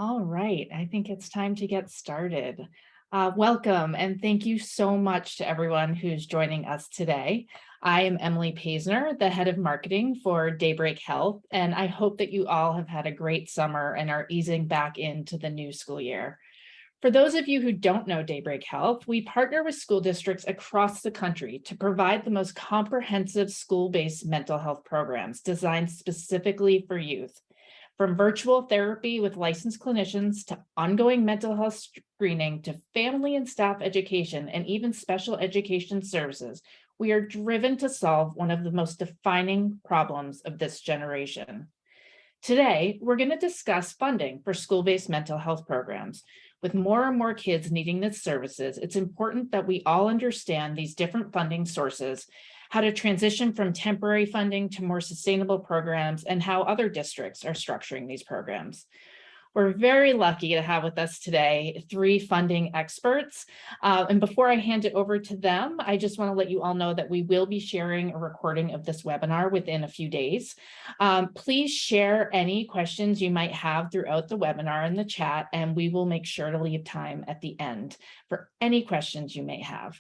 All right, I think it's time to get started. Welcome and thank you so much to everyone who's joining us today. I am Emily Paisner, the head of marketing for Daybreak Health, and I hope that you all have had a great summer and are easing back into the new school year. For those of you who don't know Daybreak Health, we partner with school districts across the country to provide the most comprehensive school-based mental health programs designed specifically for youth. From virtual therapy with licensed clinicians to ongoing mental health screening to family and staff education and even special education services, we are driven to solve one of the most defining problems of this generation. Today, we're going to discuss funding for school-based mental health programs. With more and more kids needing these services, it's important that we all understand these different funding sources, how to transition from temporary funding to more sustainable programs, and how other districts are structuring these programs. We're very lucky to have with us today 3 funding experts. And before I hand it over to them, I just want to let you all know that we will be sharing a recording of this webinar within a few days. Please share any questions you might have throughout the webinar in the chat, and we will make sure to leave time at the end for any questions you may have.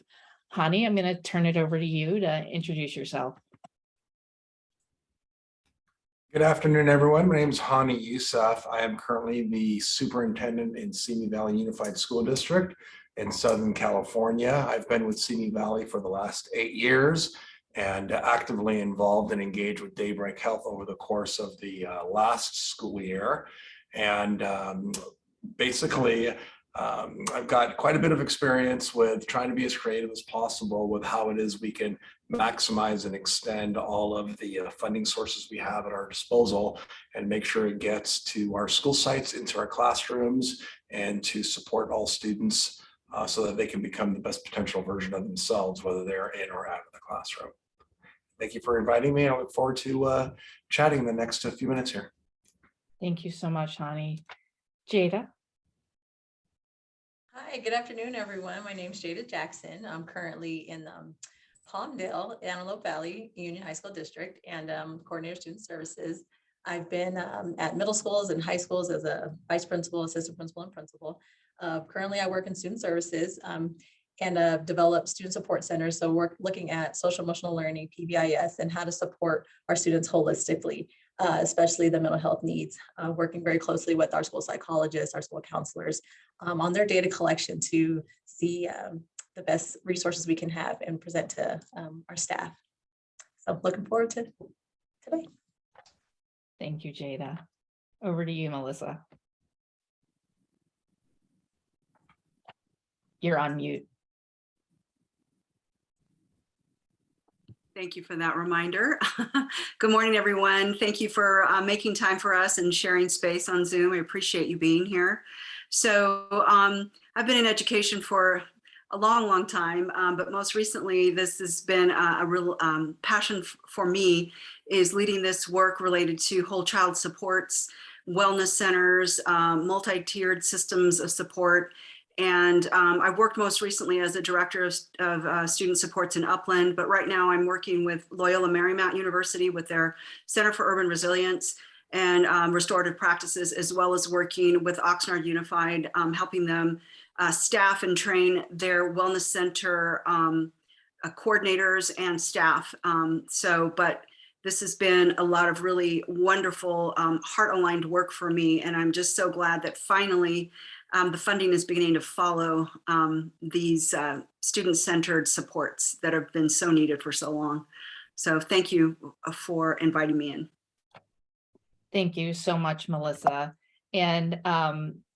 Hani, I'm going to turn it over to you to introduce yourself. Good afternoon, everyone. My name is Hani Youssef. I am currently the superintendent in Simi Valley Unified School District in Southern California. I've been with Simi Valley for the last 8 years and actively involved and engaged with Daybreak Health over the course of the last school year. And basically, I've got quite a bit of experience with trying to be as creative as possible with how it is we can maximize and extend all of the funding sources we have at our disposal and make sure it gets to our school sites, into our classrooms, and to support all students so that they can become the best potential version of themselves, whether they're in or out of the classroom. Thank you for inviting me. I look forward to chatting the next few minutes here. Thank you so much, Hani. Jada. Hi, good afternoon, everyone. My name is Jada Jackson. I'm currently in Palmdale, Antelope Valley Union High School District, and coordinator of student services. I've been at middle schools and high schools as a vice principal, assistant principal, and principal. Currently, I work in student services and develop student support centers. So we're looking at social emotional learning, PBIS, and how to support our students holistically, especially the mental health needs, working very closely with our school psychologists, our school counselors on their data collection to see the best resources we can have and present to our staff. So looking forward to today. Thank you, Jada. Over to you, Melissa. You're on mute. Thank you for that reminder. Good morning, everyone. Thank you for making time for us and sharing space on Zoom. I appreciate you being here. So I've been in education for a long time, but most recently, this has been a real passion for me, is leading this work related to whole child supports, wellness centers, multi-tiered systems of support. And I worked most recently as a director of student supports in Upland, but right now I'm working with Loyola Marymount University with their Center for Urban Resilience and restorative practices, as well as working with Oxnard Unified, helping them staff and train their wellness center coordinators and staff. But this has been a lot of really wonderful heart-aligned work for me, and I'm just so glad that finally the funding is beginning to follow these student-centered supports that have been so needed for so long. So thank you for inviting me in. Thank you so much, Melissa. And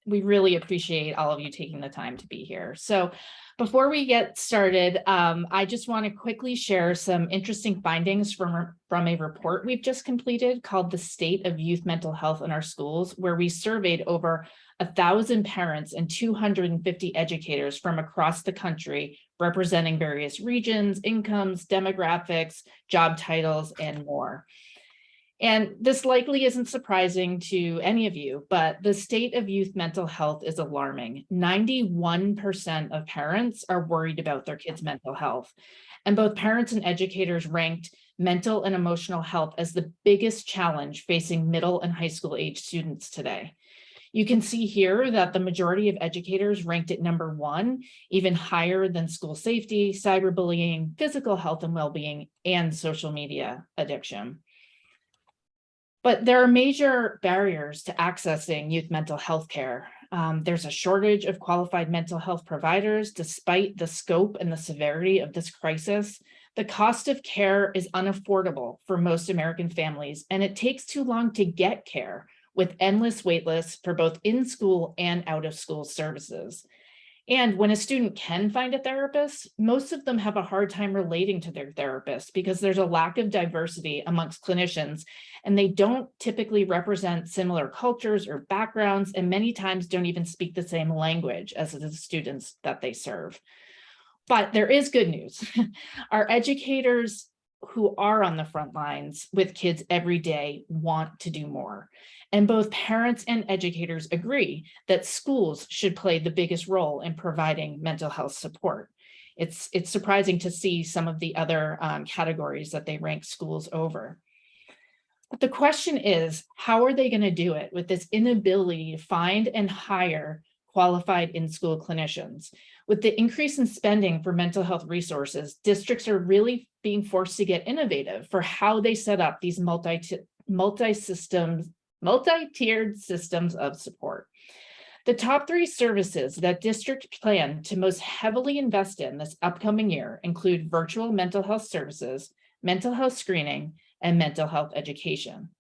we really appreciate all of you taking the time to be here. So before we get started, I just want to quickly share some interesting findings from a report we've just completed called The State of Youth Mental Health in Our Schools, where we surveyed over 1,000 parents and 250 educators from across the country, representing various regions, incomes, demographics, job titles, and more. And this likely isn't surprising to any of you, but the state of youth mental health is alarming. 91% of parents are worried about their kids' mental health. And both parents and educators ranked mental and emotional health as the biggest challenge facing middle and high school age students today. You can see here that the majority of educators ranked it number 1, even higher than school safety, cyberbullying, physical health and well-being, and social media addiction. But there are major barriers to accessing youth mental health care. There's a shortage of qualified mental health providers. Despite the scope and the severity of this crisis, the cost of care is unaffordable for most American families, and it takes too long to get care, with endless wait lists for both in-school and out-of-school services. And when a student can find a therapist, most of them have a hard time relating to their therapist because there's a lack of diversity amongst clinicians, and they don't typically represent similar cultures or backgrounds, and many times don't even speak the same language as the students that they serve. But there is good news. Our educators who are on the front lines with kids every day want to do more. And both parents and educators agree that schools should play the biggest role in providing mental health support. It's surprising to see some of the other categories that they rank schools over. But the question is, how are they going to do it with this inability to find and hire qualified in-school clinicians? With the increase in spending for mental health resources, districts are really being forced to get innovative for how they set up these multi-tiered systems of support. The top 3 services that districts plan to most heavily invest in this upcoming year include virtual mental health services, mental health screening, and mental health education.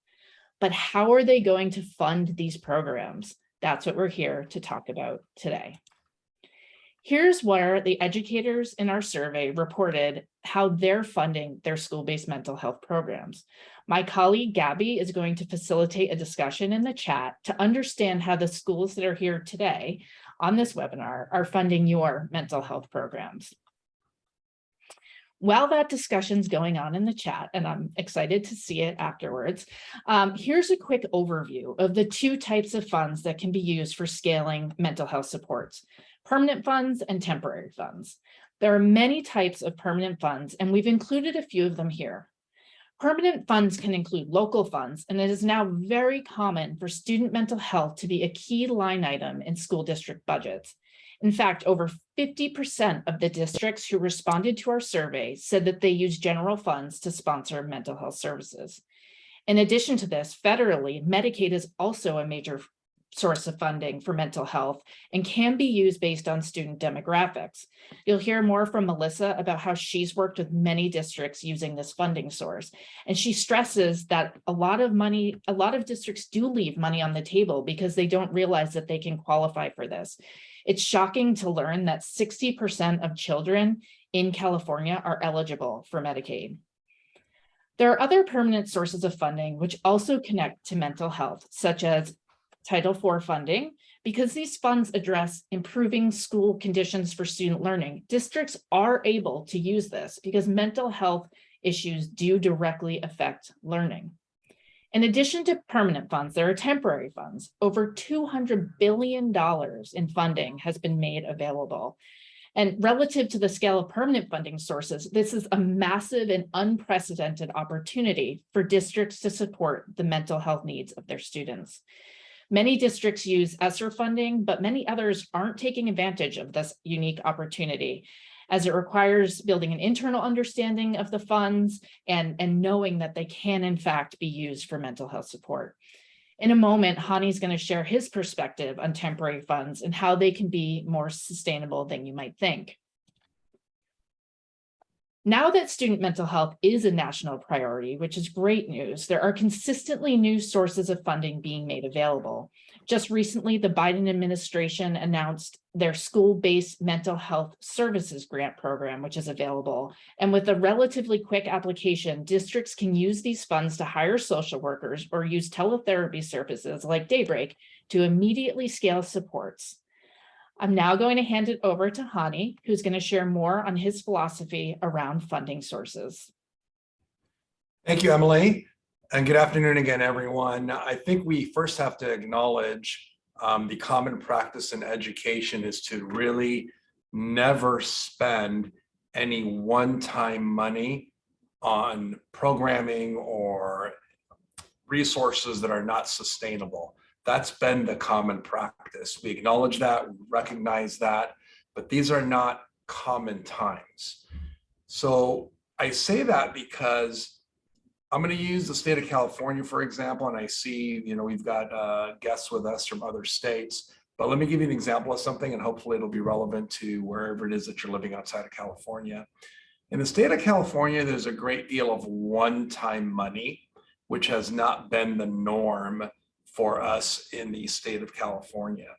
But how are they going to fund these programs? That's what we're here to talk about today. Here's where the educators in our survey reported how they're funding their school-based mental health programs. My colleague Gabby is going to facilitate a discussion in the chat to understand how the schools that are here today on this webinar are funding your mental health programs. While that discussion's going on in the chat, and I'm excited to see it afterwards, here's a quick overview of the 2 types of funds that can be used for scaling mental health supports: permanent funds and temporary funds. There are many types of permanent funds, and we've included a few of them here. Permanent funds can include local funds, and it is now very common for student mental health to be a key line item in school district budgets. In fact, over 50% of the districts who responded to our survey said that they use general funds to sponsor mental health services. In addition to this, federally, Medicaid is also a major source of funding for mental health and can be used based on student demographics. You'll hear more from Melissa about how she's worked with many districts using this funding source. And she stresses that a lot of districts do leave money on the table because they don't realize that they can qualify for this. It's shocking to learn that 60% of children in California are eligible for Medicaid. There are other permanent sources of funding which also connect to mental health, such as Title IV funding. Because these funds address improving school conditions for student learning, districts are able to use this because mental health issues do directly affect learning. In addition to permanent funds, there are temporary funds. Over $200 billion in funding has been made available. And relative to the scale of permanent funding sources, this is a massive and unprecedented opportunity for districts to support the mental health needs of their students. Many districts use ESSER funding, but many others aren't taking advantage of this unique opportunity, as it requires building an internal understanding of the funds and knowing that they can in fact be used for mental health support. In a moment, Hani's going to share his perspective on temporary funds and how they can be more sustainable than you might think. Now that student mental health is a national priority, which is great news, there are consistently new sources of funding being made available. Just recently, the Biden administration announced their school-based mental health services grant program, which is available. And with a relatively quick application, districts can use these funds to hire social workers or use teletherapy services like Daybreak to immediately scale supports. I'm now going to hand it over to Hani, who's going to share more on his philosophy around funding sources. Thank you, Emily. And good afternoon again, everyone. I think we first have to acknowledge the common practice in education is to really never spend any one-time money on programming or resources that are not sustainable. That's been the common practice. We acknowledge that, we recognize that, but these are not common times. So I say that because I'm going to use the state of California, for example, and I see, we've got guests with us from other states, but let me give you an example of something and hopefully it'll be relevant to wherever it is that you're living outside of California. In the state of California, there's a great deal of one-time money, which has not been the norm for us in the state of California.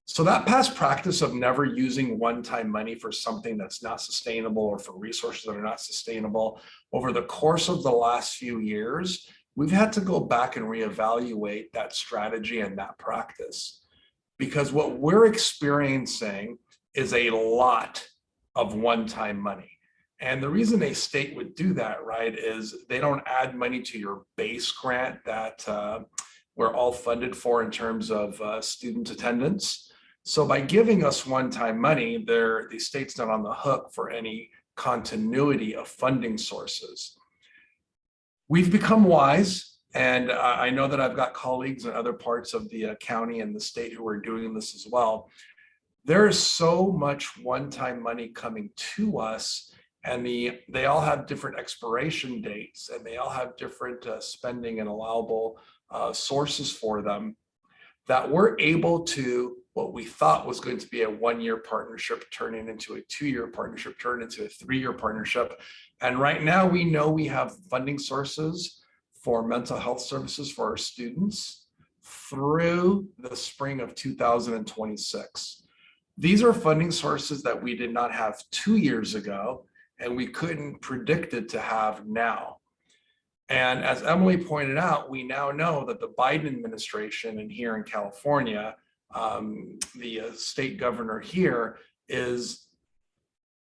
So that past practice of never using one-time money for something that's not sustainable or for resources that are not sustainable, over the course of the last few years, we've had to go back and reevaluate that strategy and that practice. Because what we're experiencing is a lot of one-time money. And the reason a state would do that, right, is they don't add money to your base grant that we're all funded for in terms of student attendance. So by giving us one-time money, the state's not on the hook for any continuity of funding sources. We've become wise, and I know that I've got colleagues in other parts of the county and the state who are doing this as well. There is so much one-time money coming to us, and they all have different expiration dates, and they all have different spending and allowable sources for them, that we're able to, what we thought was going to be a one-year partnership turning into a two-year partnership, turn into a three-year partnership. And right now we know we have funding sources for mental health services for our students through the spring of 2026. These are funding sources that we did not have 2 years ago, and we couldn't predict it to have now. And as Emily pointed out, we now know that the Biden administration and here in California, the state governor here is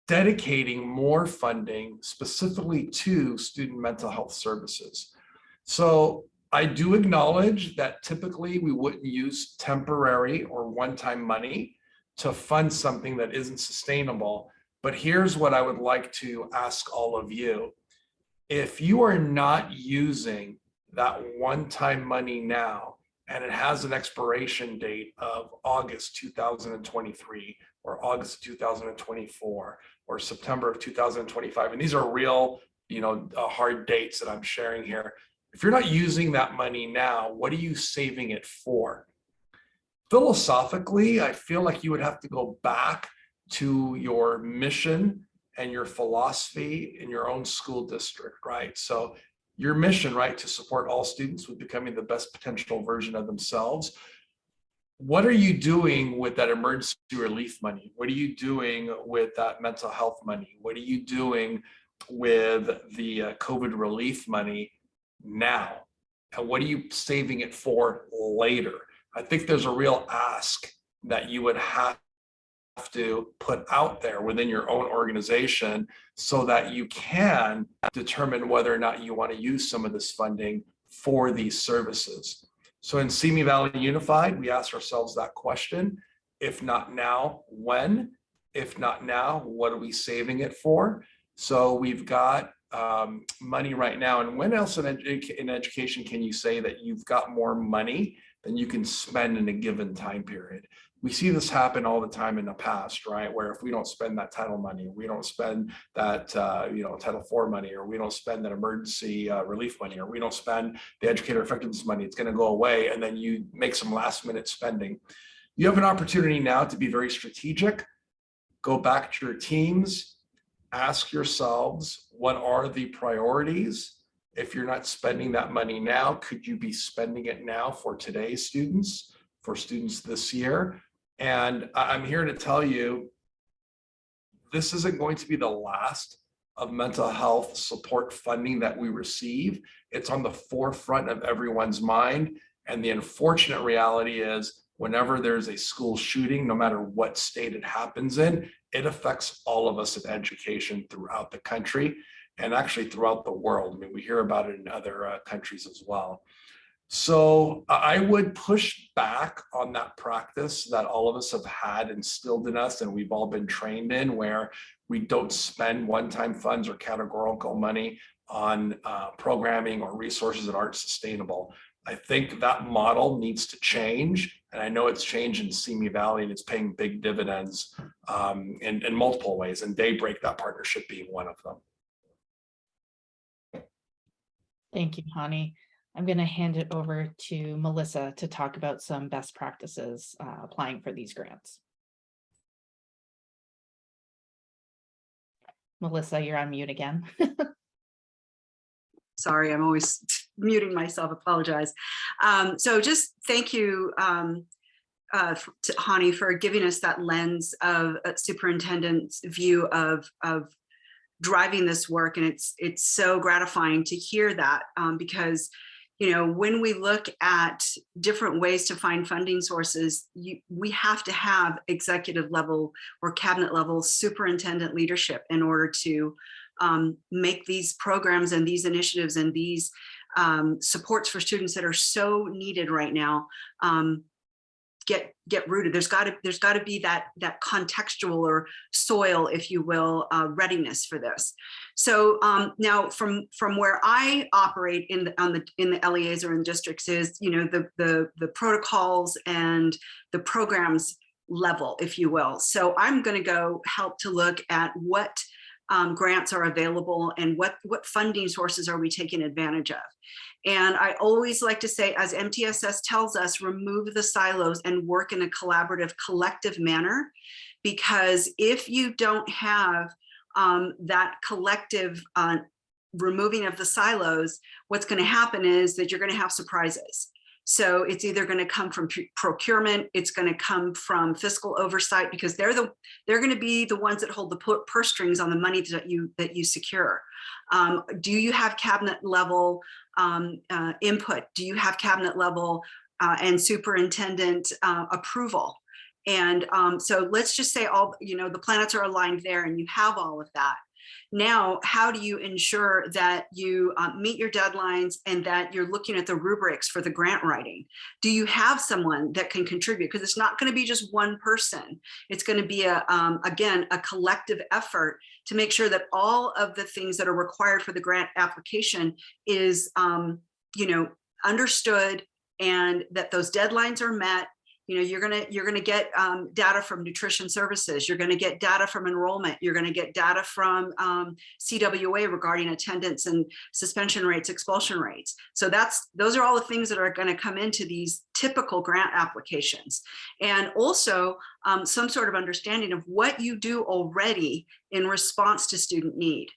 dedicating more funding specifically to student mental health services. So I do acknowledge that typically we wouldn't use temporary or one-time money to fund something that isn't sustainable. But here's what I would like to ask all of you. If you are not using that one-time money now, and it has an expiration date of August 2023 or August 2024 or September of 2025, and these are real, hard dates that I'm sharing here. If you're not using that money now, what are you saving it for? Philosophically, I feel like you would have to go back to your mission and your philosophy in your own school district, right? So your mission, right, to support all students with becoming the best potential version of themselves. What are you doing with that emergency relief money? What are you doing with that mental health money? What are you doing with the COVID relief money now? And what are you saving it for later? I think there's a real ask that you would have to put out there within your own organization so that you can determine whether or not you want to use some of this funding for these services. So in Simi Valley Unified, we ask ourselves that question. If not now, when? If not now, what are we saving it for? So we've got money right now. And when else in education can you say that you've got more money than you can spend in a given time period? We see this happen all the time in the past, right? Where if we don't spend that title money, we don't spend that Title IV money, or we don't spend that emergency relief money, or we don't spend the educator effectiveness money, it's going to go away, and then you make some last minute spending. You have an opportunity now to be very strategic. Go back to your teams, ask yourselves, what are the priorities? If you're not spending that money now, could you be spending it now for today's students, for students this year? And I'm here to tell you, this isn't going to be the last of mental health support funding that we receive. It's on the forefront of everyone's mind. And the unfortunate reality is, whenever there's a school shooting, no matter what state it happens in, it affects all of us in education throughout the country and actually throughout the world. I mean, we hear about it in other countries as well. So I would push back on that practice that all of us have had instilled in us and we've all been trained in, where we don't spend one-time funds or categorical money on programming or resources that aren't sustainable. I think that model needs to change. And I know it's changed in Simi Valley and it's paying big dividends in multiple ways, and Daybreak, that partnership being one of them. Thank you, Hani. I'm going to hand it over to Melissa to talk about some best practices applying for these grants. Melissa, you're on mute again. Sorry, I'm always muting myself, apologize. So just thank you to Hani for giving us that lens of a superintendent's view of driving this work. And it's so gratifying to hear that because, you know, when we look at different ways to find funding sources, we have to have executive level or cabinet level superintendent leadership in order to make these programs and these initiatives and these supports for students that are so needed right now get rooted. There's got to be that contextual or soil, if you will, readiness for this. So now from where I operate in the LEAs or in districts is, you know, the protocols and the programs level, if you will. So I'm going to go help to look at what grants are available and what funding sources are we taking advantage of. And I always like to say, as MTSS tells us, remove the silos and work in a collaborative, collective manner, because if you don't have that collective removing of the silos, what's going to happen is that you're going to have surprises. So it's either going to come from procurement, it's going to come from fiscal oversight, because they're going to be the ones that hold the purse strings on the money that you secure. Do you have cabinet level input? Do you have cabinet level and superintendent approval? And so let's just say all, you know, the planets are aligned there and you have all of that. Now, how do you ensure that you meet your deadlines and that you're looking at the rubrics for the grant writing? Do you have someone that can contribute? Because it's not going to be just one person. It's going to be again, a collective effort to make sure that all of the things that are required for the grant application is, you know, understood, and that those deadlines are met. You know, you're gonna get data from nutrition services. You're gonna get data from enrollment. You're gonna get data from CWA regarding attendance and suspension rates, expulsion rates. So those are all the things that are gonna come into these typical grant applications. And also some sort of understanding of what you do already in response to student need.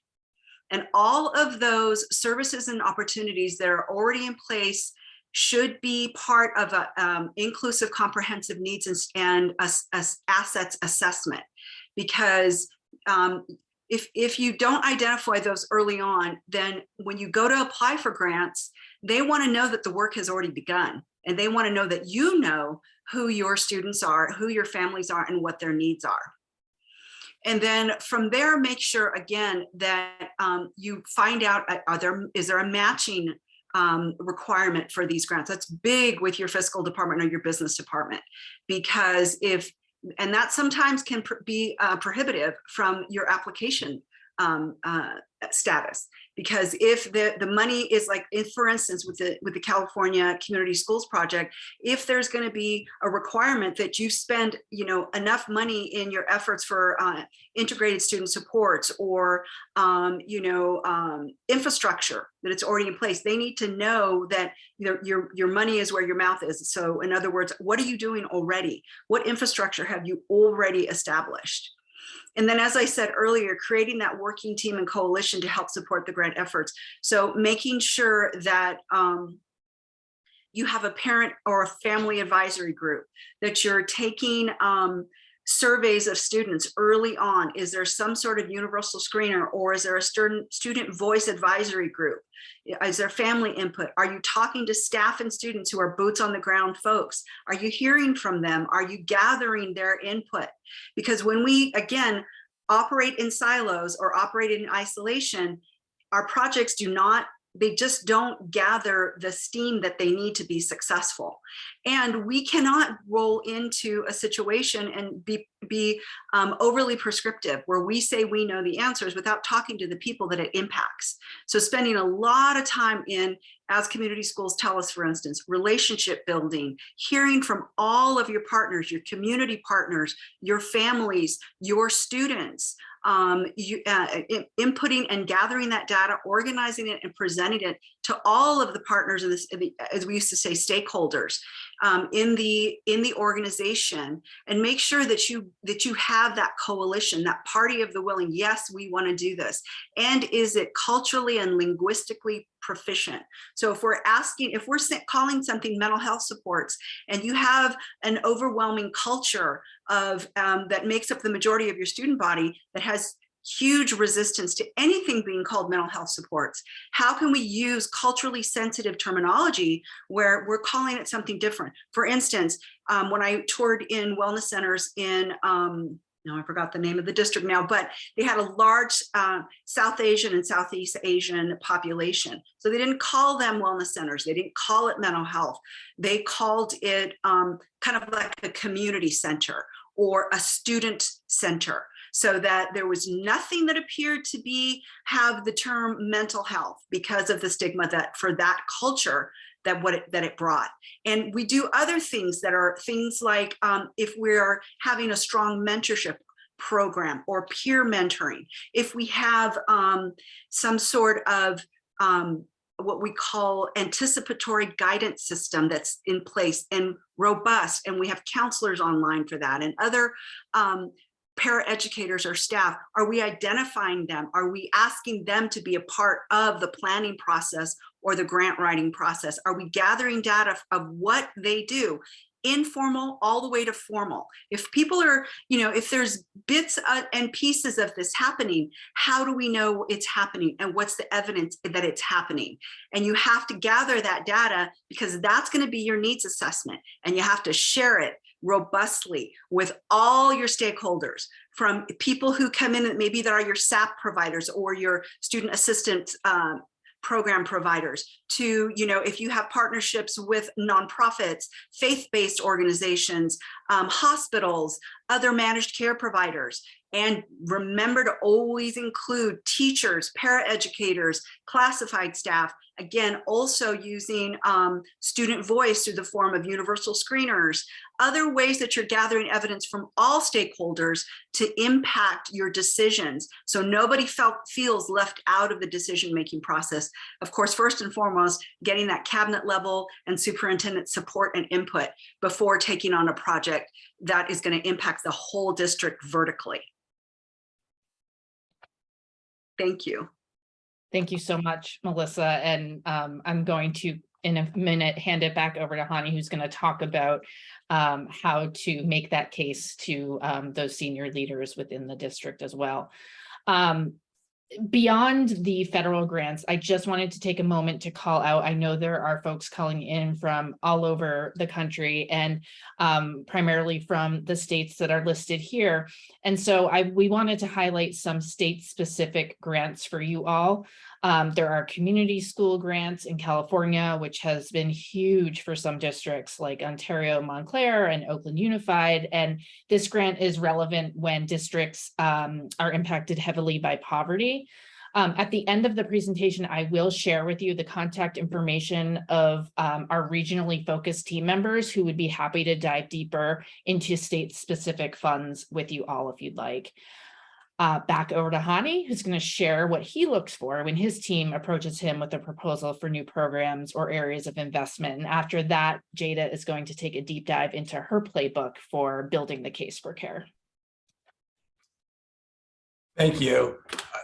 And all of those services and opportunities that are already in place should be part of an inclusive comprehensive needs and assets assessment. Because if you don't identify those early on, then when you go to apply for grants, they want to know that the work has already begun, and they want to know that you know who your students are, who your families are, and what their needs are. And then from there, make sure again that you find out, is there a matching requirement for these grants? That's big with your fiscal department or your business department, because and that sometimes can be prohibitive from your application status, because if the money is like, for instance, with the California Community Schools Project, if there's going to be a requirement that you spend, you know, enough money in your efforts for integrated student supports or you know, infrastructure, that it's already in place, they need to know that, you know, your money is where your mouth is. So in other words, what are you doing already? What infrastructure have you already established? And then, as I said earlier, creating that working team and coalition to help support the grant efforts. So making sure that you have a parent or a family advisory group, that you're taking surveys of students early on. Is there some sort of universal screener, or is there a student voice advisory group? Is there family input? Are you talking to staff and students who are boots on the ground folks? Are you hearing from them? Are you gathering their input? Because when we, again, operate in silos or operate in isolation, our projects they just don't gather the steam that they need to be successful. And we cannot roll into a situation and be be overly prescriptive, where we say we know the answers without talking to the people that it impacts. So spending a lot of time in, as community schools tell us, for instance, relationship building, hearing from all of your partners, your community partners, your families, your students, inputting and gathering that data, organizing it and presenting it to all of the partners in this, as we used to say, stakeholders in the organization, and make sure that you have that coalition, that party of the willing. Yes, we want to do this, and is it culturally and linguistically proficient? So if we're calling something mental health supports, and you have an overwhelming culture of that makes up the majority of your student body that has huge resistance to anything being called mental health supports, how can we use culturally sensitive terminology where we're calling it something different? For instance, when I toured in wellness centers in no, I forgot the name of the district now, but they had a large South Asian and Southeast Asian population. So they didn't call them wellness centers. They didn't call it mental health. They called it kind of like a community center or a student center, so that there was nothing that appeared to have the term mental health because of the stigma that for that culture that it brought. And we do other things that are things like if we're having a strong mentorship program or peer mentoring, if we have some sort of what we call anticipatory guidance system that's in place and robust, and we have counselors online for that, and other paraeducators or staff, are we identifying them? Are we asking them to be a part of the planning process or the grant writing process? Are we gathering data of what they do, informal all the way to formal? If people are, if there's bits and pieces of this happening, how do we know it's happening, and what's the evidence that it's happening? And you have to gather that data, because that's going to be your needs assessment, and you have to share it robustly with all your stakeholders, from people who come in, maybe that are your SAP providers or your student assistant program providers, to, if you have partnerships with nonprofits, faith-based organizations, hospitals, other managed care providers. And remember to always include teachers, paraeducators, classified staff. Again, also using student voice through the form of universal screeners, other ways that you're gathering evidence from all stakeholders to impact your decisions, so nobody feels left out of the decision-making process. Of course, first and foremost, getting that cabinet level and superintendent support and input before taking on a project that is going to impact the whole district vertically. Thank you. Thank you so much, Melissa. And I'm going to, in a minute, hand it back over to Hani, who's going to talk about how to make that case to those senior leaders within the district as well. Beyond the federal grants, I just wanted to take a moment to call out, I know there are folks calling in from all over the country, and primarily from the states that are listed here. And so we wanted to highlight some state-specific grants for you all. There are community school grants in California, which has been huge for some districts like Ontario, Montclair, and Oakland Unified. And this grant is relevant when districts are impacted heavily by poverty. At the end of the presentation, I will share with you the contact information of our regionally focused team members who would be happy to dive deeper into state-specific funds with you all if you'd like. Back over to Hani, who's going to share what he looks for when his team approaches him with a proposal for new programs or areas of investment. And after that, Jada is going to take a deep dive into her playbook for building the case for care. Thank you.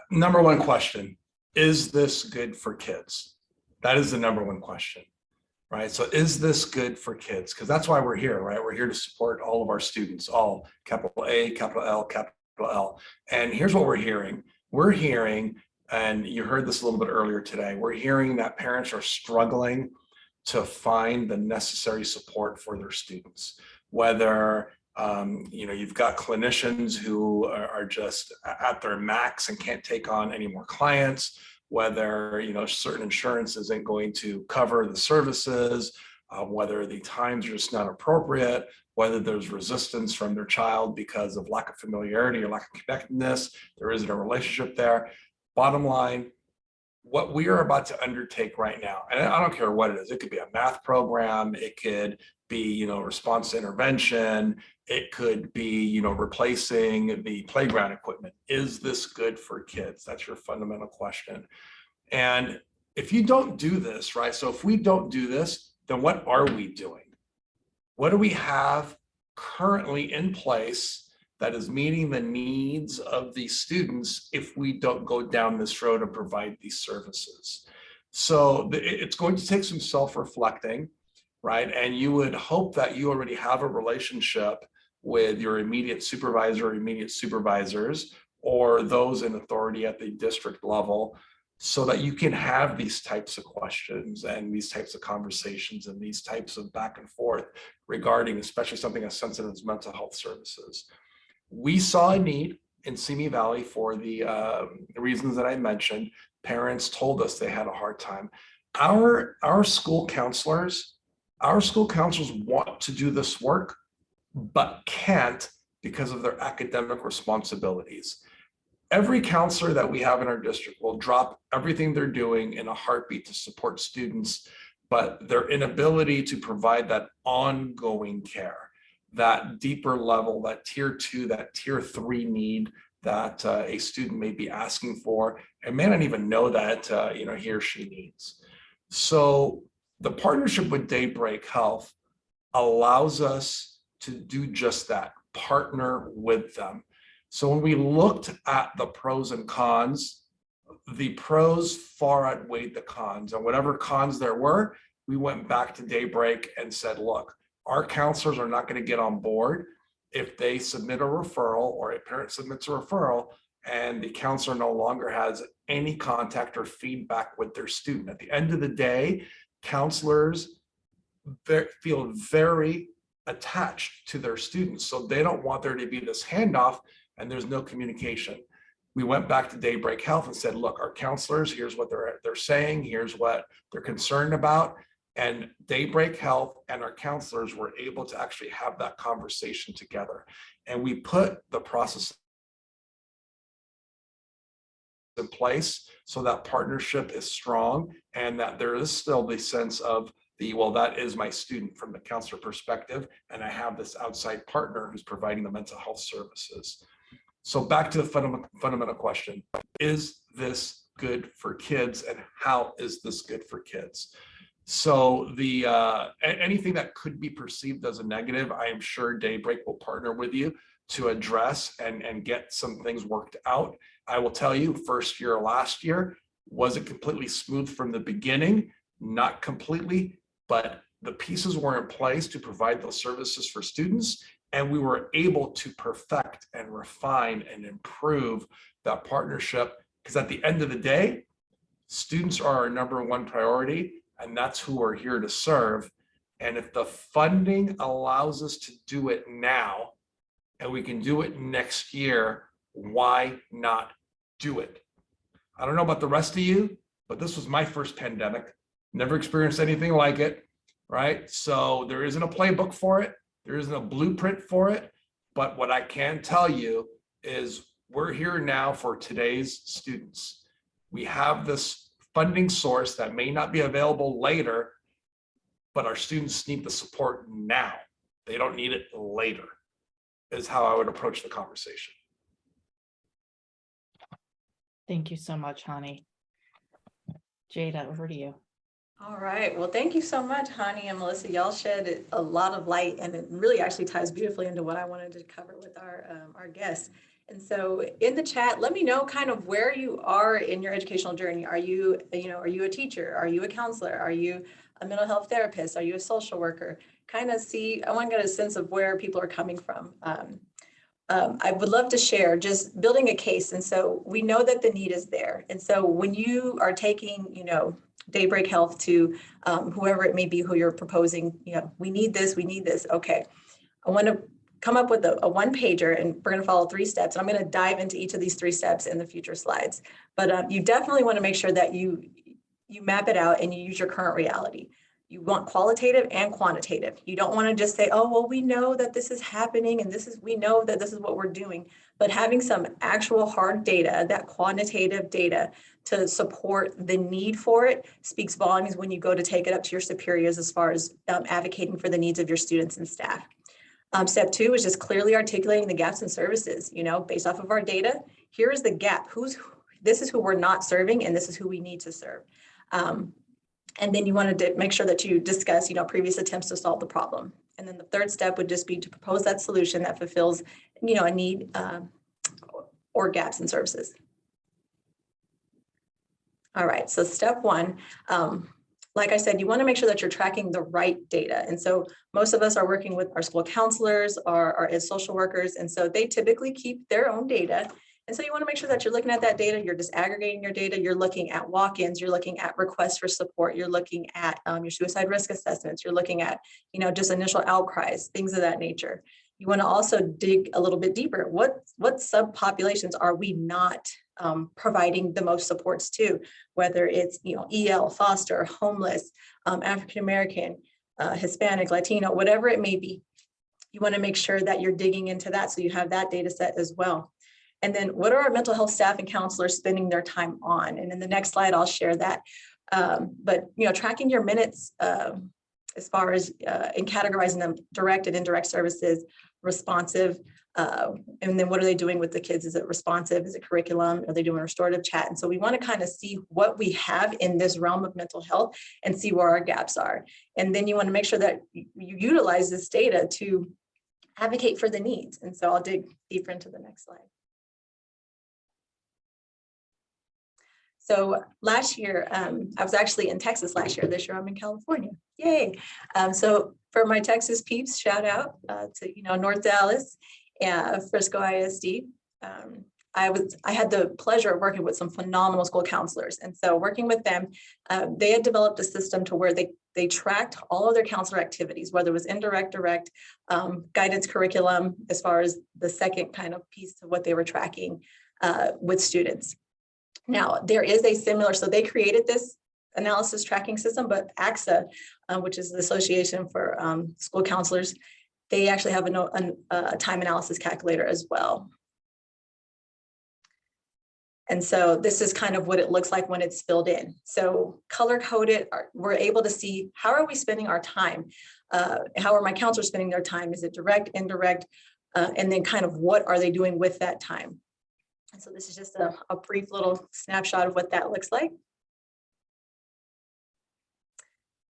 Number one question, is this good for kids? That is the number one question, right? So is this good for kids? Because that's why we're here, right? We're here to support all of our students, all capital A, capital L, capital L. And here's what we're hearing. We're hearing, and you heard this a little bit earlier today, we're hearing that parents are struggling to find the necessary support for their students. Whether you've got clinicians who are just at their max and can't take on any more clients, whether certain insurance isn't going to cover the services, whether the times are just not appropriate, whether there's resistance from their child because of lack of familiarity or lack of connectedness, there isn't a relationship there. Bottom line, what we are about to undertake right now, and I don't care what it is, it could be a math program, it could be, response to intervention, it could be, replacing the playground equipment. Is this good for kids? That's your fundamental question. And if you don't do this, right? So if we don't do this, then what are we doing? What do we have currently in place that is meeting the needs of the students if we don't go down this road and provide these services? So it's going to take some self-reflecting, right? And you would hope that you already have a relationship with your immediate supervisor or immediate supervisors or those in authority at the district level, so that you can have these types of questions and these types of conversations and these types of back and forth regarding especially something as sensitive as mental health services. We saw a need in Simi Valley for the reasons that I mentioned. Parents told us they had a hard time. Our school counselors want to do this work, but can't because of their academic responsibilities. Every counselor that we have in our district will drop everything they're doing in a heartbeat to support students, but their inability to provide that ongoing care, that deeper level, that tier 2, that tier 3 need that a student may be asking for and may not even know that he or she needs. So the partnership with Daybreak Health allows us to do just that, partner with them. So when we looked at the pros and cons, the pros far outweighed the cons, and whatever cons there were, we went back to Daybreak and said, look, our counselors are not going to get on board if they submit a referral or a parent submits a referral and the counselor no longer has any contact or feedback with their student. At the end of the day, counselors feel very attached to their students, so they don't want there to be this handoff and there's no communication. We went back to Daybreak Health and said, look, our counselors, here's what they're saying, here's what they're concerned about. And Daybreak Health and our counselors were able to actually have that conversation together. And we put the process in place so that partnership is strong and that there is still the sense of well, that is my student from the counselor perspective, and I have this outside partner who's providing the mental health services. So back to the fundamental question, is this good for kids, and how is this good for kids? So anything that could be perceived as a negative, I am sure Daybreak will partner with you to address and get some things worked out. I will tell you, first year, last year, was it completely smooth from the beginning? Not completely, but the pieces were in place to provide those services for students, and we were able to perfect and refine and improve that partnership, because at the end of the day, students are our number one priority, and that's who we're here to serve. And if the funding allows us to do it now, and we can do it next year, why not do it? I don't know about the rest of you, but this was my first pandemic. Never experienced anything like it, right? So there isn't a playbook for it. There isn't a blueprint for it. But what I can tell you is we're here now for today's students. We have this funding source that may not be available later, but our students need the support now. They don't need it later, is how I would approach the conversation. Thank you so much, Hani. Jada, over to you. All right. Well, thank you so much, Hani and Melissa. Y'all shed a lot of light, and it really actually ties beautifully into what I wanted to cover with our guests. And so in the chat, let me know kind of where you are in your educational journey. Are you a teacher? Are you a counselor? Are you a mental health therapist? Are you a social worker? Kind of I want to get a sense of where people are coming from. I would love to share just building a case. And so we know that the need is there. And so when you are taking, Daybreak Health to whoever it may be who you're proposing, we need this. Okay. I want to come up with a one pager, and we're going to follow 3 steps. I'm going to dive into each of these 3 steps in the future slides. But you definitely want to make sure that you map it out and you use your current reality. You want qualitative and quantitative. You don't want to just say, oh, well, we know that this is happening and we know that this is what we're doing, but having some actual hard data, that quantitative data to support the need for it speaks volumes when you go to take it up to your superiors as far as advocating for the needs of your students and staff. Step 2 is just clearly articulating the gaps in services, based off of our data. Here is the gap. This is who we're not serving, and this is who we need to serve. And then you wanted to make sure that you discuss, previous attempts to solve the problem. And then the third step would just be to propose that solution that fulfills, a need or gaps in services. All right, so step 1, like I said, you want to make sure that you're tracking the right data. And so most of us are working with our school counselors or as social workers. And so they typically keep their own data. And so you want to make sure that you're looking at that data, you're disaggregating your data, you're looking at walk-ins, you're looking at requests for support, you're looking at your suicide risk assessments, you're looking at, just initial outcries, things of that nature. You want to also dig a little bit deeper. What subpopulations are we not providing the most supports to, whether it's, EL, foster, homeless, African-American, Hispanic, Latino, whatever it may be. You want to make sure that you're digging into that so you have that data set as well. And then what are our mental health staff and counselors spending their time on? And in the next slide, I'll share that. But, tracking your minutes as far as in categorizing them, direct and indirect services, responsive, and then what are they doing with the kids? Is it responsive? Is it curriculum? Are they doing restorative chat? And so we want to kind of see what we have in this realm of mental health and see where our gaps are. And then you want to make sure that you utilize this data to advocate for the needs. And so I'll dig deeper into the next slide. So last year, I was actually in Texas last year. This year I'm in California. Yay. So for my Texas peeps, shout out to North Dallas, Frisco ISD. I had the pleasure of working with some phenomenal school counselors. And so working with them, they had developed a system to where they tracked all of their counselor activities, whether it was indirect, direct, guidance curriculum, as far as the second kind of piece to what they were tracking with students. Now, there is a similar, so they created this analysis tracking system, but AXA, which is the Association for School Counselors, they actually have a time analysis calculator as well. And so this is kind of what it looks like when it's filled in. So color coded, we're able to see how are we spending our time? How are my counselors spending their time? Is it direct, indirect? And then kind of what are they doing with that time? And so this is just a brief little snapshot of what that looks like.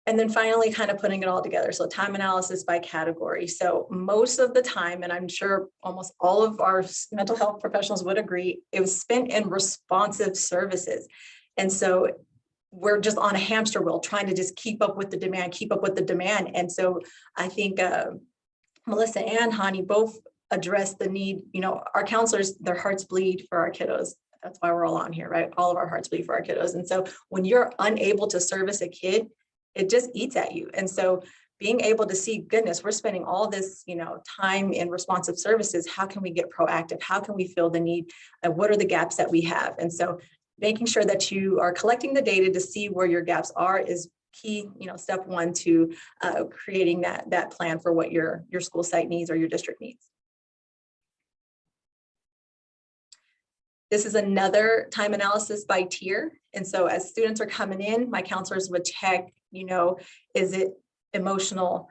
And then finally, kind of putting it all together. So time analysis by category. So most of the time, and I'm sure almost all of our mental health professionals would agree, it was spent in responsive services. And so we're just on a hamster wheel trying to just keep up with the demand, And so I think Melissa and Hani both address the need, our counselors, their hearts bleed for our kiddos. That's why we're all on here, right? All of our hearts bleed for our kiddos. And so when you're unable to service a kid, it just eats at you. And so being able to see, goodness, we're spending all this, time in responsive services. How can we get proactive? How can we fill the need? What are the gaps that we have? And so making sure that you are collecting the data to see where your gaps are is key, step 1 to creating that plan for what your school site needs or your district needs. This is another time analysis by tier. And so as students are coming in, my counselors would check, is it emotional?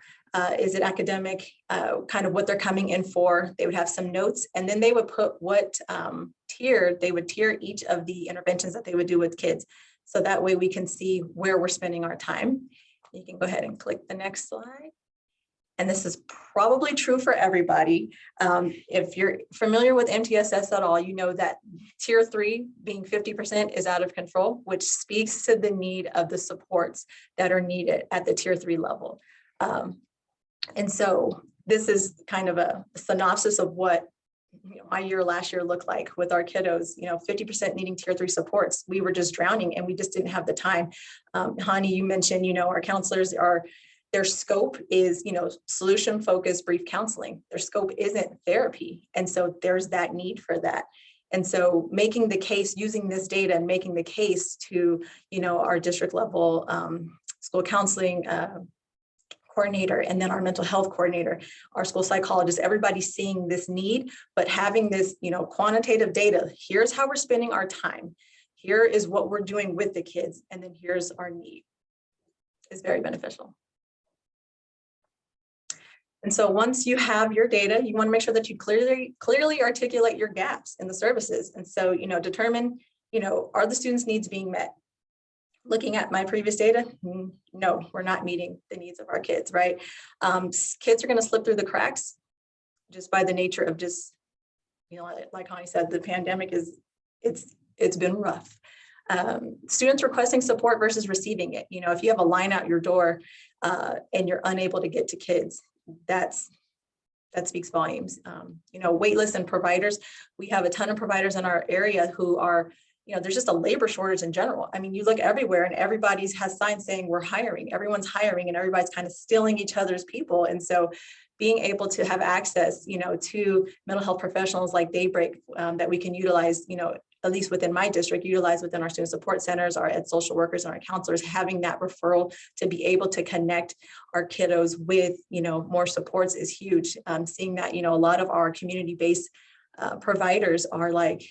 Is it academic? Kind of what they're coming in for. They would have some notes, and then they would put what they would tier each of the interventions that they would do with kids. So that way we can see where we're spending our time. You can go ahead and click the next slide. And this is probably true for everybody. If you're familiar with MTSS at all, you know that tier 3 being 50% is out of control, which speaks to the need of the supports that are needed at the tier 3 level. And so this is kind of a synopsis of what my year last year looked like with our kiddos, 50% needing tier 3 supports. We were just drowning and we just didn't have the time. Hani, you mentioned, our counselors their scope is, solution focused brief counseling. Their scope isn't therapy. And so there's that need for that. And so making the case, using this data and making the case to, our district level school counseling coordinator, and then our mental health coordinator, our school psychologist, everybody's seeing this need, but having this, quantitative data. Here's how we're spending our time. Here is what we're doing with the kids. And then here's our need. Is very beneficial. And so once you have your data, you want to make sure that you clearly articulate your gaps in the services. And so, determine, are the students' needs being met? Looking at my previous data, no, we're not meeting the needs of our kids, right? Kids are going to slip through the cracks just by the nature of just, like Hani said, the pandemic it's been rough. Students requesting support versus receiving it. If you have a line out your door and you're unable to get to kids, that speaks volumes. Waitlist and providers. We have a ton of providers in our area who are, there's just a labor shortage in general. I mean, you look everywhere and everybody's has signs saying we're hiring. Everyone's hiring and everybody's kind of stealing each other's people. And so being able to have access, to mental health professionals like Daybreak that we can utilize, at least within my district, utilize within our student support centers, our ed social workers and our counselors, having that referral to be able to connect our kiddos with, more supports is huge. Seeing that, a lot of our community-based providers are like,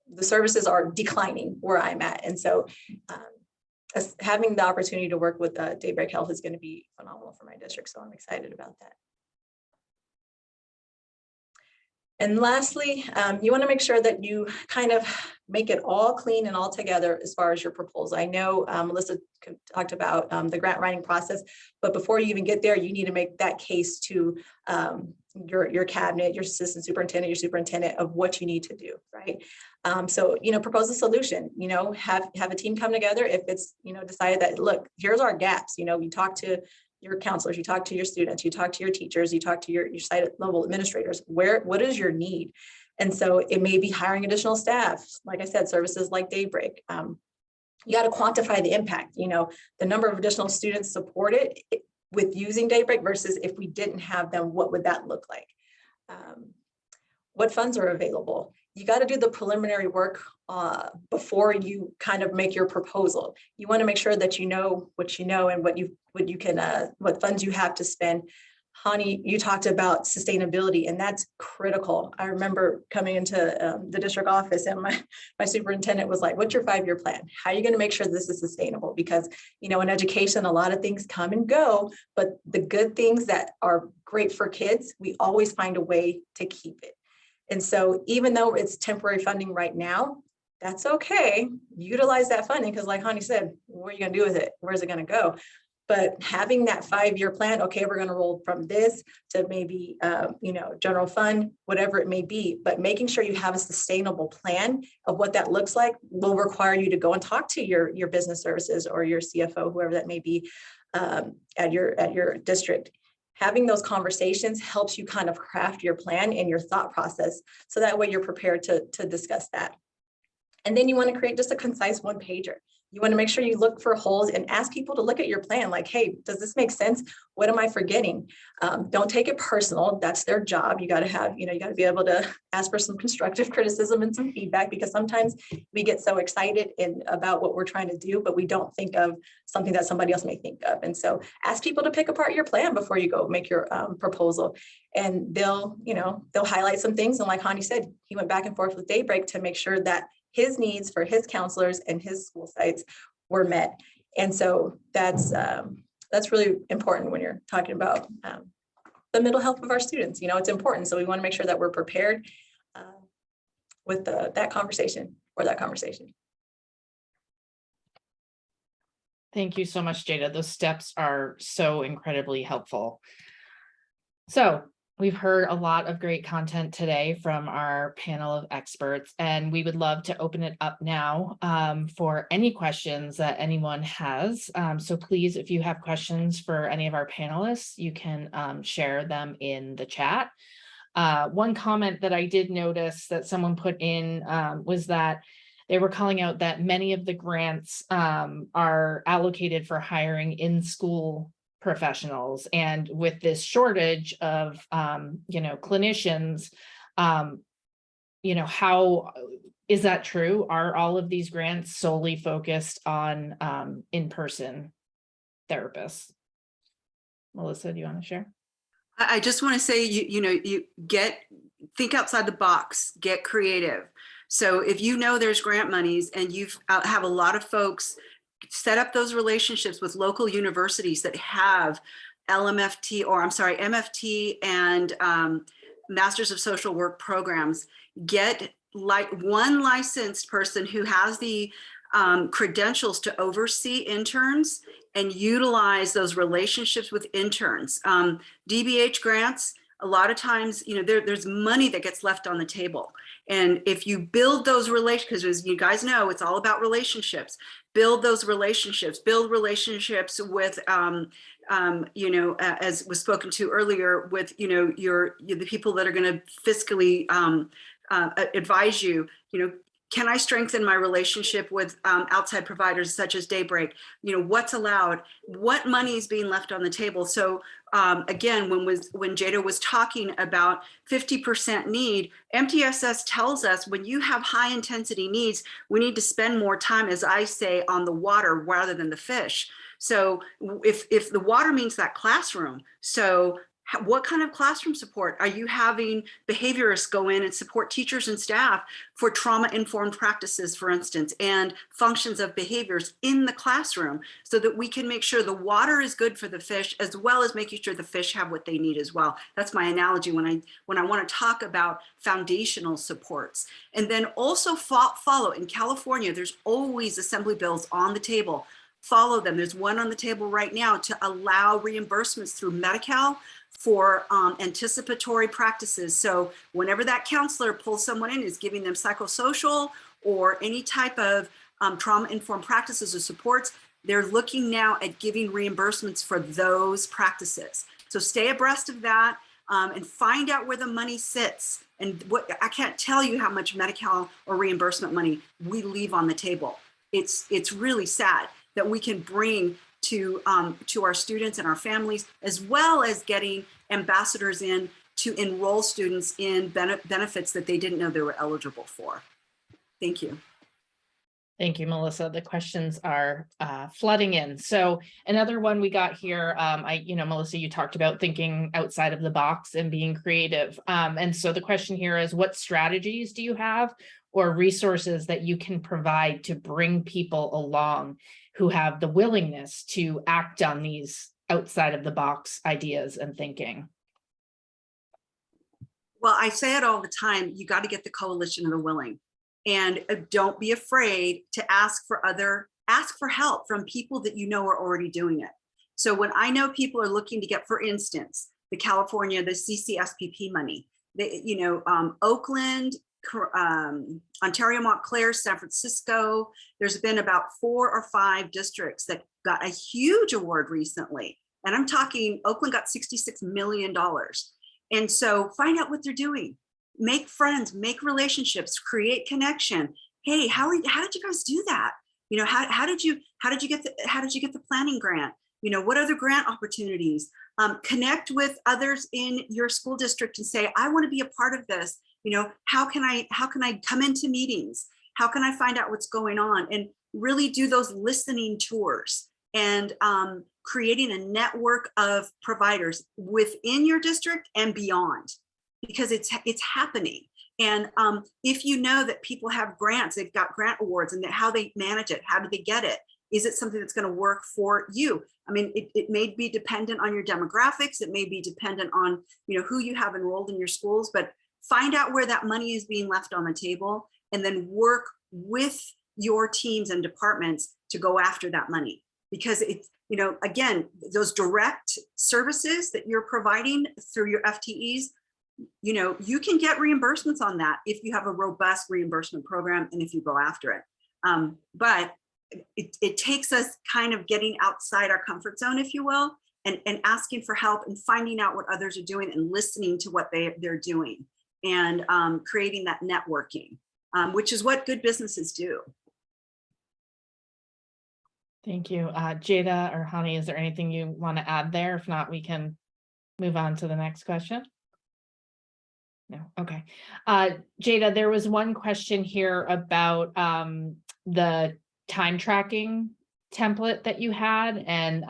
the services are declining where I'm at. And so having the opportunity to work with Daybreak Health is going to be phenomenal for my district. So I'm excited about that. And lastly, you want to make sure that you kind of make it all clean and all together as far as your proposal. I know Melissa talked about the grant writing process, but before you even get there, you need to make that case to your cabinet, your assistant superintendent, your superintendent of what you need to do, right? So, propose a solution, have a team come together. If it's, decided that, look, here's our gaps, you talk to your counselors, you talk to your students, you talk to your teachers, you talk to your site level administrators, what is your need? And so it may be hiring additional staff. Like I said, services like Daybreak. You got to quantify the impact, the number of additional students supported with using Daybreak versus if we didn't have them, what would that look like? What funds are available? You got to do the preliminary work before you kind of make your proposal. You want to make sure that you know what you know and what funds you have to spend. Hani, you talked about sustainability, and that's critical. I remember coming into the district office, and my superintendent was like, "What's your 5-year plan? How are you going to make sure this is sustainable?" Because in education, a lot of things come and go, but the good things that are great for kids, we always find a way to keep it. And so even though it's temporary funding right now, that's okay. Utilize that funding because like Hani said, what are you going to do with it? Where's it going to go? But having that 5-year plan, okay, we're going to roll from this to maybe, general fund, whatever it may be, but making sure you have a sustainable plan of what that looks like will require you to go and talk to your business services or your CFO, whoever that may be at your district. Having those conversations helps you kind of craft your plan and your thought process. So that way you're prepared to discuss that. And then you want to create just a concise one-pager. You want to make sure you look for holes and ask people to look at your plan. Like, hey, does this make sense? What am I forgetting? Don't take it personal. That's their job. You got to have, you got to be able to ask for some constructive criticism and some feedback, because sometimes we get so excited about what we're trying to do, but we don't think of something that somebody else may think of. And so ask people to pick apart your plan before you go make your proposal. And they'll highlight some things. And like Hani said, he went back and forth with Daybreak to make sure that his needs for his counselors and his school sites were met. And so that's really important when you're talking about the mental health of our students. It's important. So we want to make sure that we're prepared with that conversation. Thank you so much, Jada. Those steps are so incredibly helpful. So we've heard a lot of great content today from our panel of experts, and we would love to open it up now for any questions that anyone has. So please, if you have questions for any of our panelists, you can share them in the chat. One comment that I did notice that someone put in was that they were calling out that many of the grants are allocated for hiring in-school professionals, and with this shortage of clinicians, how Is that true? Are all of these grants solely focused on in-person therapists? Melissa, do you want to share? I just want to say, think outside the box, get creative. So if you know there's grant monies and you've have a lot of folks set up those relationships with local universities that have MFT and Masters of Social Work programs, get like one licensed person who has the credentials to oversee interns and utilize those relationships with interns. DBH grants, a lot of times, there's money that gets left on the table. And if you build those relationships, because as you guys know, it's all about relationships, build those relationships, build relationships with, as was spoken to earlier, with, the people that are going to fiscally advise you, can I strengthen my relationship with outside providers such as Daybreak? What's allowed? What money is being left on the table? So again, when Jada was talking about 50% need, MTSS tells us when you have high intensity needs, we need to spend more time, as I say, on the water rather than the fish. So if the water means that classroom, so what kind of classroom support? Are you having behaviorists go in and support teachers and staff for trauma-informed practices, for instance, and functions of behaviors in the classroom so that we can make sure the water is good for the fish as well as making sure the fish have what they need as well. That's my analogy when I want to talk about foundational supports. And then also follow. In California, there's always assembly bills on the table. Follow them. There's one on the table right now to allow reimbursements through Medi-Cal for anticipatory practices. So whenever that counselor pulls someone in, is giving them psychosocial or any type of trauma-informed practices or supports, they're looking now at giving reimbursements for those practices. So stay abreast of that and find out where the money sits. And I can't tell you how much Medi-Cal or reimbursement money we leave on the table. It's really sad that we can bring to our students and our families, as well as getting ambassadors in to enroll students in benefits that they didn't know they were eligible for. Thank you. Thank you, Melissa. The questions are flooding in. So another one we got here, Melissa, you talked about thinking outside of the box and being creative. And so the question here is, what strategies do you have or resources that you can provide to bring people along who have the willingness to act on these outside of the box ideas and thinking? Well, I say it all the time, you got to get the coalition of the willing, and don't be afraid to ask for help from people that you know are already doing it. So when I know people are looking to get, for instance, the CCSPP money, Oakland, Ontario, Montclair, San Francisco, there's been about 4 or 5 districts that got a huge award recently. And I'm talking, Oakland got $66 million. And so find out what they're doing. Make friends, make relationships, create connection. Hey, how did you guys do that? How did you get the planning grant? What other grant opportunities? Connect with others in your school district and say, I want to be a part of this. How can I come into meetings? How can I find out what's going on? And really do those listening tours and creating a network of providers within your district and beyond, because it's happening. And if you know that people have grants, they've got grant awards, and how they manage it, how do they get it? Is it something that's going to work for you? I mean, it may be dependent on your demographics. It may be dependent on who you have enrolled in your schools, but find out where that money is being left on the table, and then work with your teams and departments to go after that money. Because it's, again, those direct services that you're providing through your FTEs, you can get reimbursements on that if you have a robust reimbursement program and if you go after it. But it takes us kind of getting outside our comfort zone, if you will, and asking for help and finding out what others are doing and listening to what they're doing, and creating that networking, which is what good businesses do. Thank you. Jada or Hani, is there anything you want to add there? If not, we can move on to the next question. No, okay. Jada, there was one question here about the time tracking template that you had, and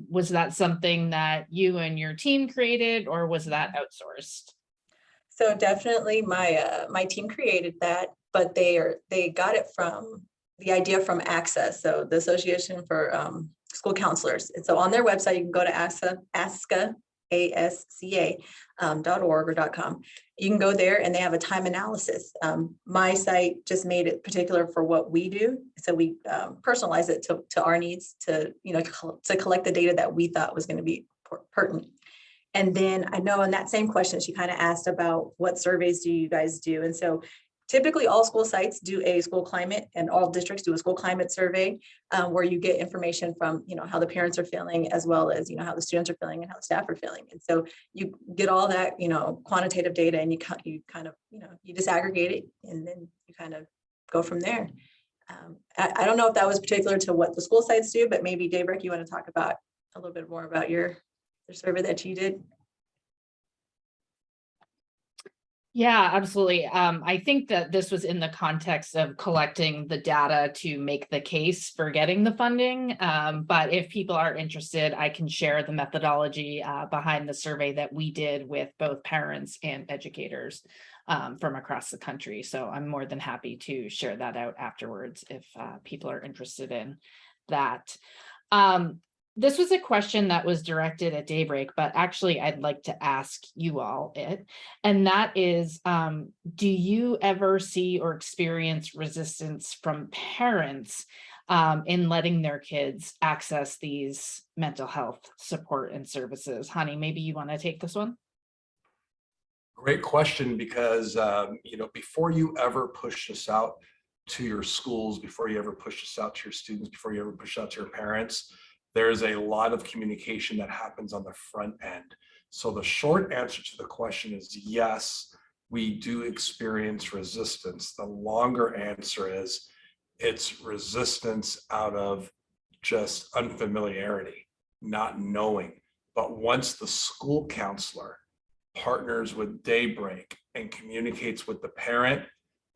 was that something that you and your team created, or was that outsourced? So definitely my team created that, but they got it from the idea from Access, so the Association for School Counselors. And so on their website, you can go to ASCA.org or .com. You can go there and they have a time analysis. My site just made it particular for what we do. So we personalize it to our needs to collect the data that we thought was going to be pertinent. And then I know in that same question, she kind of asked about what surveys do you guys do? And so typically all school sites do a school climate, and all districts do a school climate survey where you get information from, how the parents are feeling, as well as, how the students are feeling and how the staff are feeling. And so you get all that, quantitative data, and you kind of, you disaggregate it, and then you kind of go from there. I don't know if that was particular to what the school sites do, but maybe Daybreak, you want to talk about a little bit more about the survey that you did? Yeah, absolutely. I think that this was in the context of collecting the data to make the case for getting the funding. But if people are interested, I can share the methodology behind the survey that we did with both parents and educators from across the country. So I'm more than happy to share that out afterwards if people are interested in that. This was a question that was directed at Daybreak, but actually I'd like to ask you all it. And that is, do you ever see or experience resistance from parents in letting their kids access these mental health support and services? Hani, maybe you want to take this one? Great question, because before you ever push this out to your schools, before you ever push this out to your students, before you ever push it out to your parents, there's a lot of communication that happens on the front end. So the short answer to the question is yes, we do experience resistance. The longer answer is it's resistance out of just unfamiliarity, not knowing. But once the school counselor partners with Daybreak and communicates with the parent,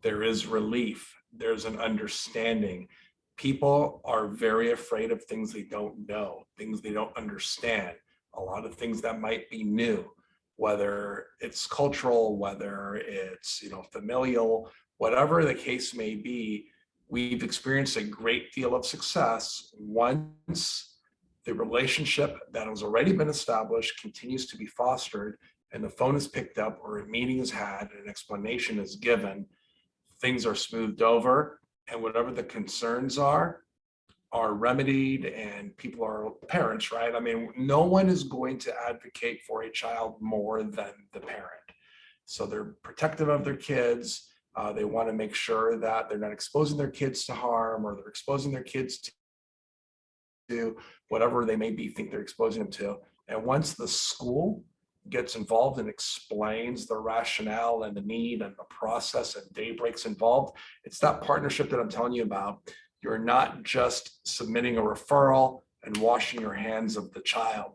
there is relief, there's an understanding. People are very afraid of things they don't know, things they don't understand, a lot of things that might be new, whether it's cultural, whether it's familial, whatever the case may be. We've experienced a great deal of success once the relationship that has already been established continues to be fostered, and the phone is picked up or a meeting is had and an explanation is given. Things are smoothed over, and whatever the concerns are remedied, and people are parents, right? I mean, no one is going to advocate for a child more than the parent. So they're protective of their kids. They want to make sure that they're not exposing their kids to harm, or they're exposing their kids to whatever they may be think they're exposing them to. And once the school gets involved and explains the rationale and the need and the process, and Daybreak's involved, it's that partnership that I'm telling you about. You're not just submitting a referral and washing your hands of the child.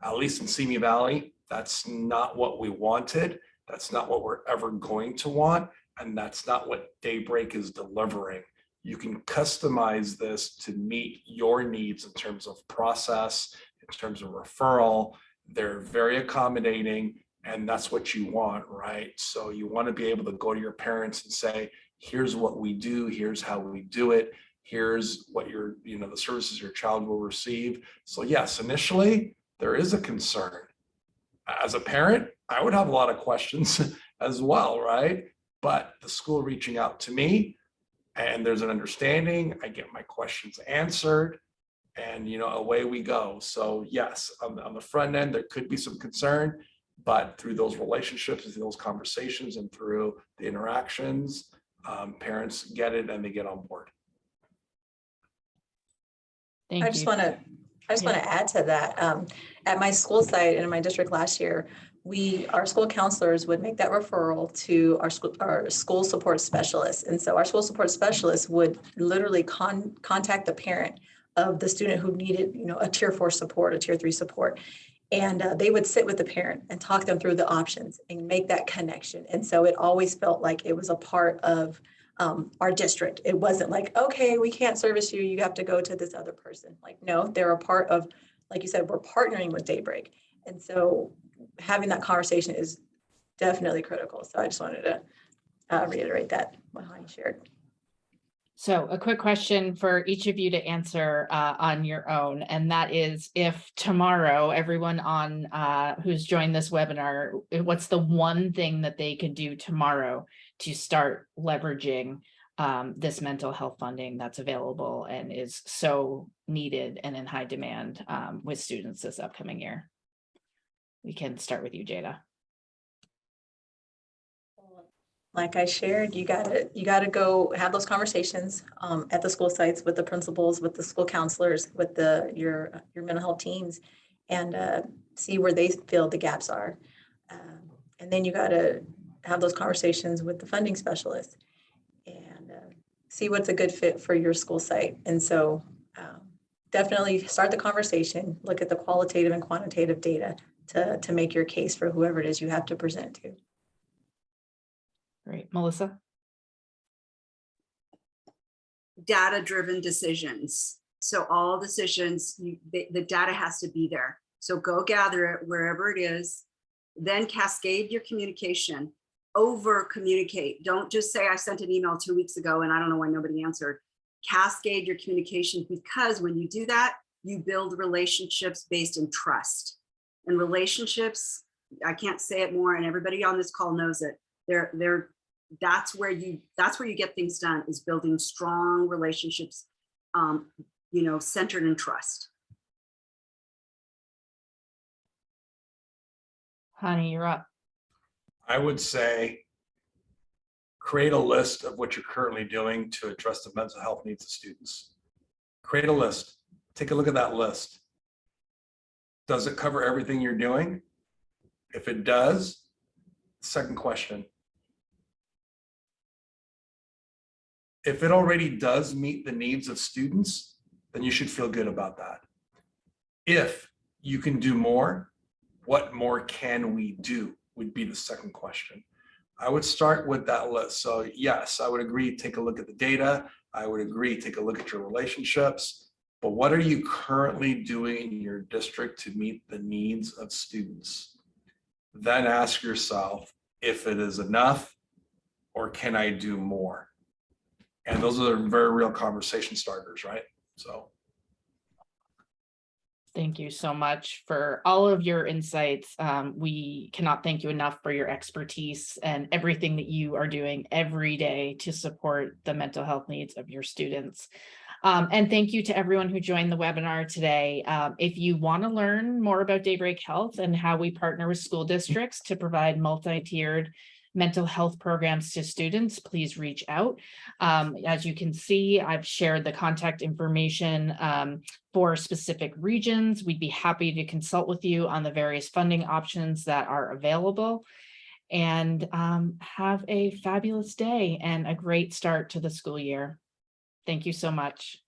At least in Simi Valley, that's not what we wanted. That's not what we're ever going to want. And that's not what Daybreak is delivering. You can customize this to meet your needs in terms of process, in terms of referral. They're very accommodating, and that's what you want, right? So you want to be able to go to your parents and say, here's what we do, here's how we do it, here's what the services your child will receive. So yes, initially there is a concern. As a parent, I would have a lot of questions as well, right? But the school reaching out to me, and there's an understanding, I get my questions answered, and away we go. So yes, on the front end, there could be some concern, but through those relationships, through those conversations, and through the interactions, parents get it and they get on board. Thank you. I just want to add to that. At my school site and in my district last year, our school counselors would make that referral to our school support specialists. And so our school support specialists would literally contact the parent of the student who needed, a tier 4 support, a tier 3 support. And they would sit with the parent and talk them through the options and make that connection. And so it always felt like it was a part of our district. It wasn't like, okay, we can't service you. You have to go to this other person. Like, no, they're a part of, like you said, we're partnering with Daybreak. And so having that conversation is definitely critical. So I just wanted to reiterate that, what Hani shared. So a quick question for each of you to answer on your own, and that is, if tomorrow everyone on who's joined this webinar, what's the one thing that they could do tomorrow to start leveraging this mental health funding that's available and is so needed and in high demand with students this upcoming year? We can start with you, Jada. Like I shared, you gotta go have those conversations at the school sites with the principals, with the school counselors, with your mental health teams, and see where they feel the gaps are. And then you gotta have those conversations with the funding specialists and see what's a good fit for your school site. And so definitely start the conversation, look at the qualitative and quantitative data to make your case for whoever it is you have to present to. Great. Melissa? Data-driven decisions. So all decisions, the data has to be there. So go gather it wherever it is, then cascade your communication, over communicate. Don't just say I sent an email 2 weeks ago and I don't know why nobody answered. Cascade your communication, because when you do that, you build relationships based in trust. And relationships, I can't say it more, and everybody on this call knows it. That's where you get things done, is building strong relationships, centered in trust. Hani, you're up. I would say create a list of what you're currently doing to address the mental health needs of students. Create a list. Take a look at that list. Does it cover everything you're doing? If it does, second question. If it already does meet the needs of students, then you should feel good about that. If you can do more, what more can we do would be the second question. I would start with that list. So yes, I would agree, take a look at the data. I would agree, take a look at your relationships. But what are you currently doing in your district to meet the needs of students? Then ask yourself if it is enough or can I do more? And those are very real conversation starters, right? So. Thank you so much for all of your insights. We cannot thank you enough for your expertise and everything that you are doing every day to support the mental health needs of your students. And thank you to everyone who joined the webinar today. If you want to learn more about Daybreak Health and how we partner with school districts to provide multi-tiered mental health programs to students, please reach out. As you can see, I've shared the contact information for specific regions. We'd be happy to consult with you on the various funding options that are available. And have a fabulous day and a great start to the school year. Thank you so much.